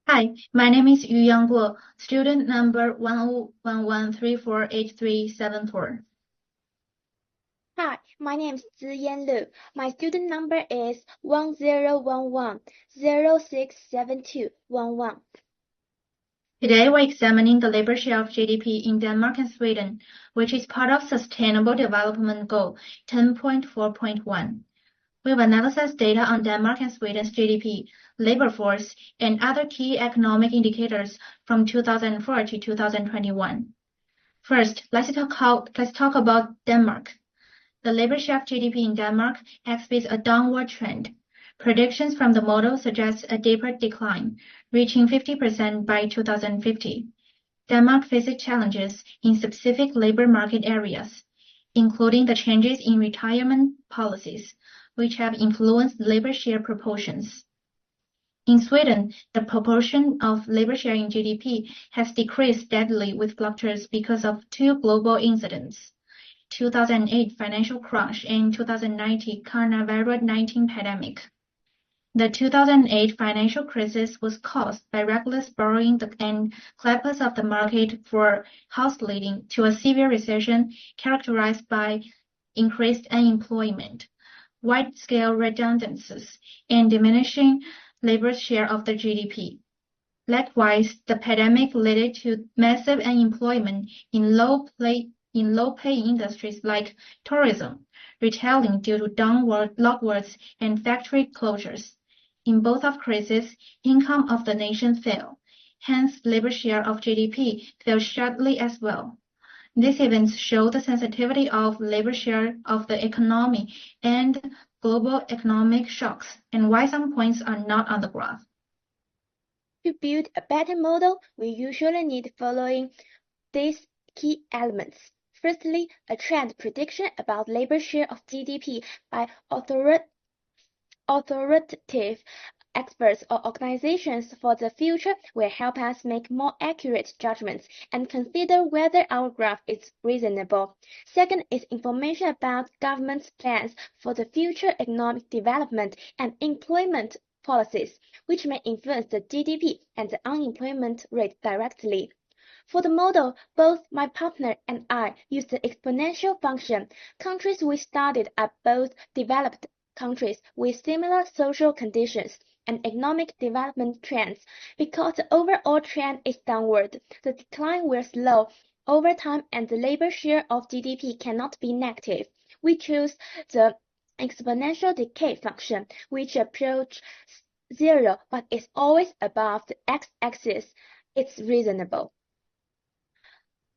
Hi, my name is Yu Yangguo, student number 1011348374. Hi, my name is Ziyan Lu. My student number is 1011067211. Today we're examining the labor share of GDP in Denmark and Sweden, which is part of Sustainable Development Goal 10.4.1. We've analyzed data on Denmark and Sweden's GDP, labor force, and other key economic indicators from 2004 to 2021. First, let's talk about Denmark. The labor share of GDP in Denmark exhibits a downward trend. Predictions from the model suggest a deeper decline, reaching 50% by 2050. Denmark faces challenges in specific labor market areas, including the changes in retirement policies, which have influenced labor share proportions. In Sweden, the proportion of labor share in GDP has decreased steadily with fluctuations because of two global incidents. 2008 financial crash and 2019 coronavirus-19 pandemic. The 2008 financial crisis was caused by reckless borrowing and collapse of the market for house leading to a severe recession characterized by increased unemployment, wide-scale redundancies, and diminishing labor share of the GDP. Likewise, the pandemic led to massive unemployment in low-paying industries like tourism, retailing due to downward lockdowns and factory closures. In both of cases, income of the nation fell. Hence, labor share of GDP fell sharply as well. These events show the sensitivity of labor share of the economy and global economic shocks, and why some points are not on the graph. To build a better model, we usually need following these key elements. Firstly, a trend prediction about labor share of GDP by authoritative experts or organizations for the future will help us make more accurate judgments and consider whether our graph is reasonable. Second is information about government's plans for the future economic development and employment policies, which may influence the GDP and the unemployment rate directly. For the model, both my partner and I used the exponential function. Countries we studied are both developed countries with similar social conditions and economic development trends. Because the overall trend is downward, the decline will slow over time and the labor share of GDP cannot be negative. We choose the exponential decay function, which approaches zero but is always above the x-axis. It's reasonable.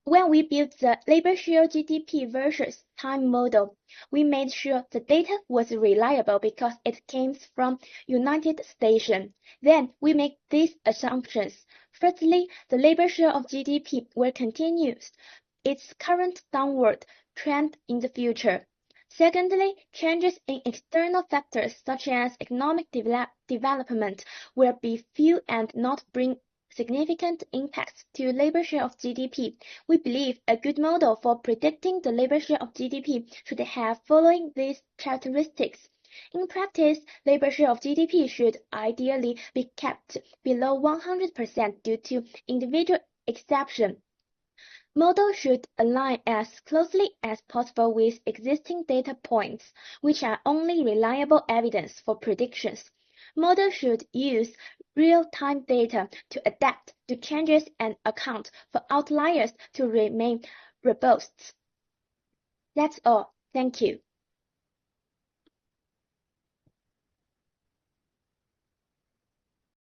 When we built the labor share GDP versus time model, we made sure the data was reliable because it came from United States. Then we make these assumptions. Firstly, the labor share of GDP will continue its current downward trend in the future. Secondly, changes in external factors such as economic development will be few and not bring significant impacts to labor share of GDP. We believe a good model for predicting the labor share of GDP should have following these characteristics. In practice, labor share of GDP should ideally be kept below 100% due to individual exception. Model should align as closely as possible with existing data points, which are only reliable evidence for predictions. Model should use real-time data to adapt to changes and account for outliers to remain robust. That's all. Thank you.